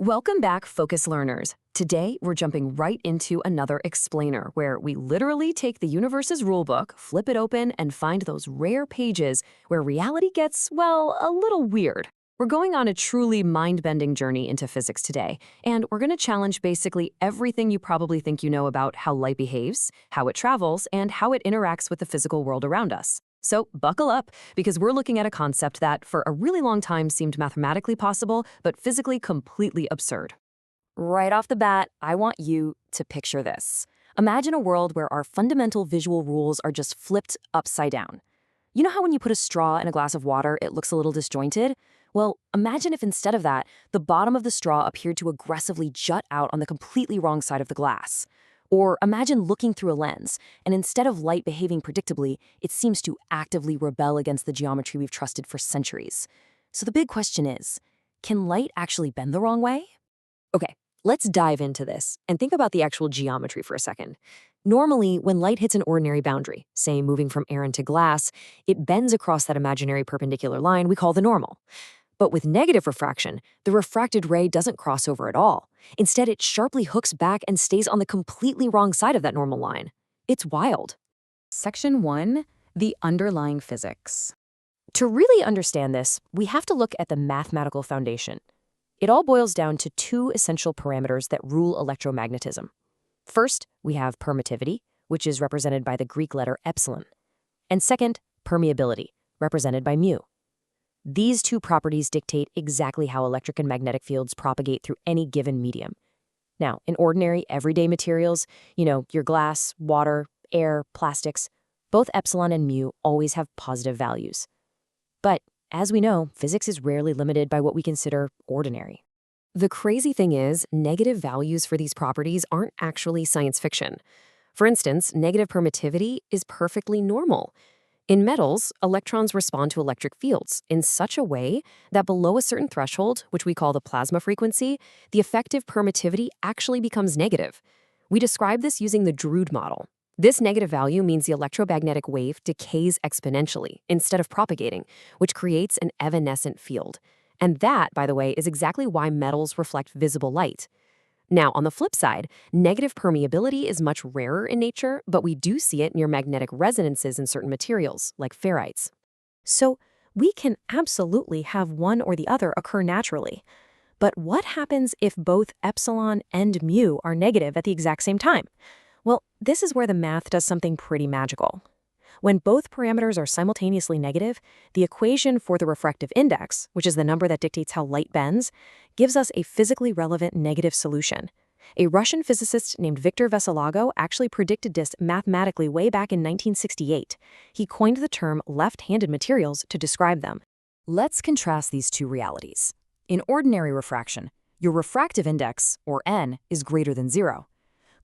Welcome back, Focus Learners. Today, we're jumping right into another explainer where we literally take the universe's rulebook, flip it open, and find those rare pages where reality gets, well, a little weird. We're going on a truly mind-bending journey into physics today, and we're going to challenge basically everything you probably think you know about how light behaves, how it travels, and how it interacts with the physical world around us. So buckle up, because we're looking at a concept that for a really long time seemed mathematically possible, but physically completely absurd. Right off the bat, I want you to picture this. Imagine a world where our fundamental visual rules are just flipped upside down. You know how when you put a straw in a glass of water, it looks a little disjointed? Well, imagine if instead of that, the bottom of the straw appeared to aggressively jut out on the completely wrong side of the glass. Or imagine looking through a lens, and instead of light behaving predictably, it seems to actively rebel against the geometry we've trusted for centuries. So the big question is, can light actually bend the wrong way? Okay, let's dive into this and think about the actual geometry for a second. Normally, when light hits an ordinary boundary, say moving from air into glass, it bends across that imaginary perpendicular line we call the normal. But with negative refraction, the refracted ray doesn't cross over at all. Instead, it sharply hooks back and stays on the completely wrong side of that normal line. It's wild. Section 1. The underlying physics. To really understand this, we have to look at the mathematical foundation. It all boils down to two essential parameters that rule electromagnetism. First, we have permittivity, which is represented by the Greek letter epsilon. And second, permeability, represented by mu. These two properties dictate exactly how electric and magnetic fields propagate through any given medium. Now, in ordinary, everyday materials, your glass, water, air, plastics, both epsilon and mu always have positive values. But, as we know, physics is rarely limited by what we consider ordinary. The crazy thing is, negative values for these properties aren't actually science fiction. For instance, negative permittivity is perfectly normal. In metals, electrons respond to electric fields in such a way that below a certain threshold, which we call the plasma frequency, the effective permittivity actually becomes negative. We describe this using the Drude model. This negative value means the electromagnetic wave decays exponentially instead of propagating, which creates an evanescent field. And that, by the way, is exactly why metals reflect visible light. Now, on the flip side, negative permeability is much rarer in nature, but we do see it near magnetic resonances in certain materials, like ferrites. So, we can absolutely have one or the other occur naturally. But what happens if both epsilon and mu are negative at the exact same time? Well, this is where the math does something pretty magical. When both parameters are simultaneously negative, the equation for the refractive index, which is the number that dictates how light bends, gives us a physically relevant negative solution. A Russian physicist named Victor Veselago actually predicted this mathematically way back in 1968. He coined the term left-handed materials to describe them. Let's contrast these two realities. In ordinary refraction, your refractive index, or n, is greater than 0.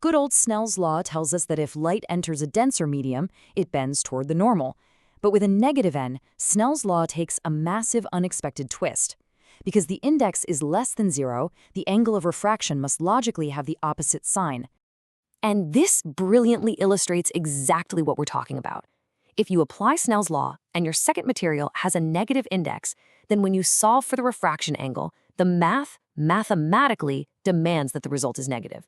Good old Snell's law tells us that if light enters a denser medium, it bends toward the normal. But with a negative n, Snell's law takes a massive unexpected twist. Because the index is less than 0, the angle of refraction must logically have the opposite sign. And this brilliantly illustrates exactly what we're talking about. If you apply Snell's law and your second material has a negative index, then when you solve for the refraction angle, the math mathematically demands that the result is negative.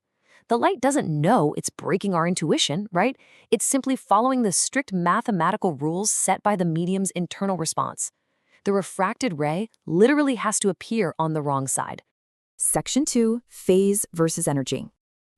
The light doesn't know it's breaking our intuition, right? It's simply following the strict mathematical rules set by the medium's internal response. The refracted ray literally has to appear on the wrong side. Section 2. Phase versus energy.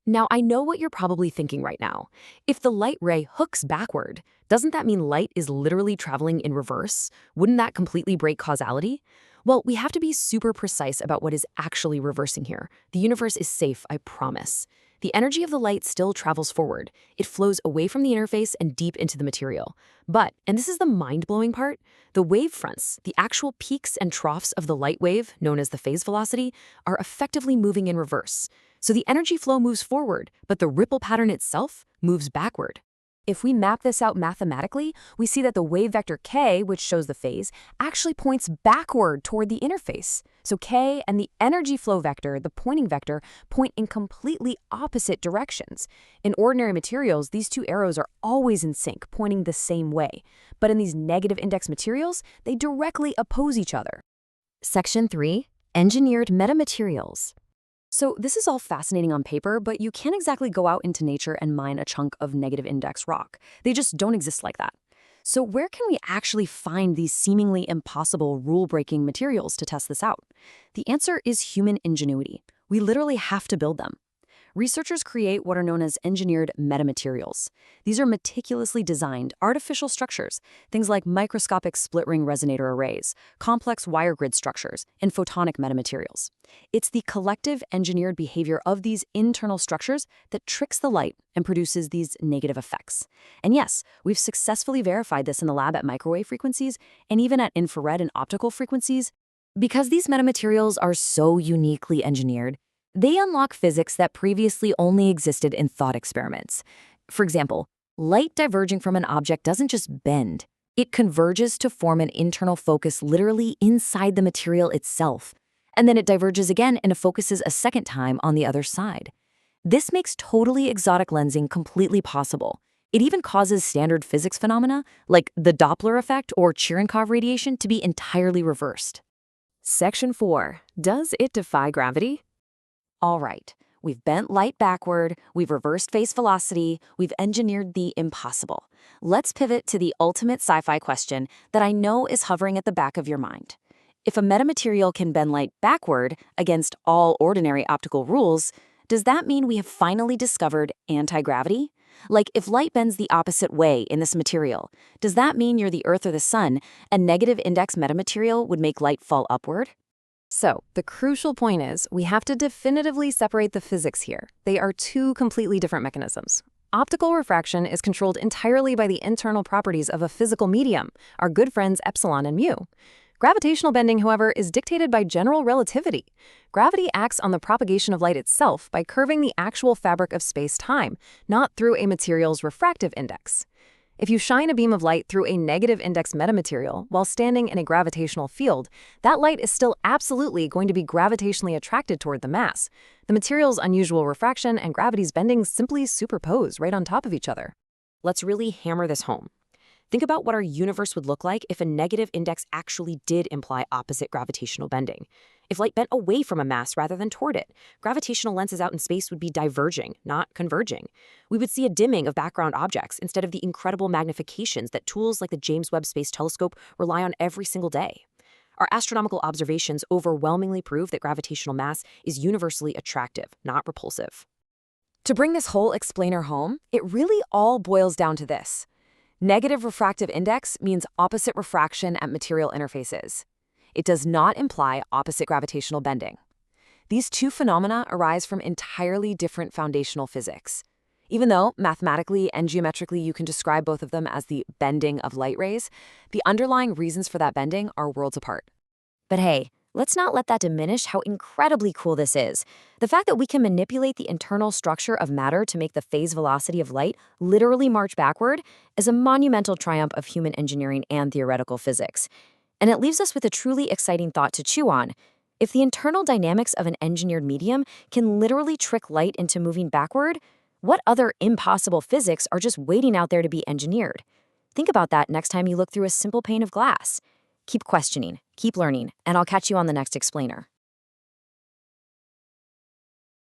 Now, I know what you're probably thinking right now. If the light ray hooks backward, doesn't that mean light is literally traveling in reverse? Wouldn't that completely break causality? Well, we have to be super precise about what is actually reversing here. The universe is safe, I promise. The energy of the light still travels forward. It flows away from the interface and deep into the material. But, and this is the mind-blowing part, the wave fronts, the actual peaks and troughs of the light wave, known as the phase velocity, are effectively moving in reverse. So the energy flow moves forward, but the ripple pattern itself moves backward. If we map this out mathematically, we see that the wave vector k, which shows the phase, actually points backward toward the interface. So k and the energy flow vector, the pointing vector, point in completely opposite directions. In ordinary materials, these two arrows are always in sync, pointing the same way. But in these negative index materials, they directly oppose each other. Section 3. Engineered metamaterials. So this is all fascinating on paper, but you can't exactly go out into nature and mine a chunk of negative index rock. They just don't exist like that. So where can we actually find these seemingly impossible rule-breaking materials to test this out? The answer is human ingenuity. We literally have to build them. Researchers create what are known as engineered metamaterials. These are meticulously designed artificial structures, things like microscopic split-ring resonator arrays, complex wire grid structures, and photonic metamaterials. It's the collective engineered behavior of these internal structures that tricks the light and produces these negative effects. And yes, we've successfully verified this in the lab at microwave frequencies and even at infrared and optical frequencies. Because these metamaterials are so uniquely engineered, they unlock physics that previously only existed in thought experiments. For example, light diverging from an object doesn't just bend. It converges to form an internal focus literally inside the material itself. And then it diverges again and it focuses a second time on the other side. This makes totally exotic lensing completely possible. It even causes standard physics phenomena, like the Doppler effect or Cherenkov radiation, to be entirely reversed. Section 4. Does it defy gravity? All right, we've bent light backward, we've reversed phase velocity, we've engineered the impossible. Let's pivot to the ultimate sci-fi question that I know is hovering at the back of your mind. If a metamaterial can bend light backward against all ordinary optical rules, does that mean we have finally discovered anti-gravity? Like, if light bends the opposite way in this material, does that mean you're the Earth or the Sun, a negative index metamaterial would make light fall upward? So, the crucial point is, we have to definitively separate the physics here. They are two completely different mechanisms. Optical refraction is controlled entirely by the internal properties of a physical medium, our good friends epsilon and mu. Gravitational bending, however, is dictated by general relativity. Gravity acts on the propagation of light itself by curving the actual fabric of space-time, not through a material's refractive index. If you shine a beam of light through a negative index metamaterial while standing in a gravitational field, that light is still absolutely going to be gravitationally attracted toward the mass. The material's unusual refraction and gravity's bending simply superpose right on top of each other. Let's really hammer this home. Think about what our universe would look like if a negative index actually did imply opposite gravitational bending. If light bent away from a mass rather than toward it, gravitational lenses out in space would be diverging, not converging. We would see a dimming of background objects instead of the incredible magnifications that tools like the James Webb Space Telescope rely on every single day. Our astronomical observations overwhelmingly prove that gravitational mass is universally attractive, not repulsive. To bring this whole explainer home, it really all boils down to this. Negative refractive index means opposite refraction at material interfaces. It does not imply opposite gravitational bending. These two phenomena arise from entirely different foundational physics. Even though mathematically and geometrically you can describe both of them as the bending of light rays, the underlying reasons for that bending are worlds apart. But hey, let's not let that diminish how incredibly cool this is. The fact that we can manipulate the internal structure of matter to make the phase velocity of light literally march backward is a monumental triumph of human engineering and theoretical physics. And it leaves us with a truly exciting thought to chew on. If the internal dynamics of an engineered medium can literally trick light into moving backward, what other impossible physics are just waiting out there to be engineered? Think about that next time you look through a simple pane of glass. Keep questioning, keep learning, and I'll catch you on the next explainer.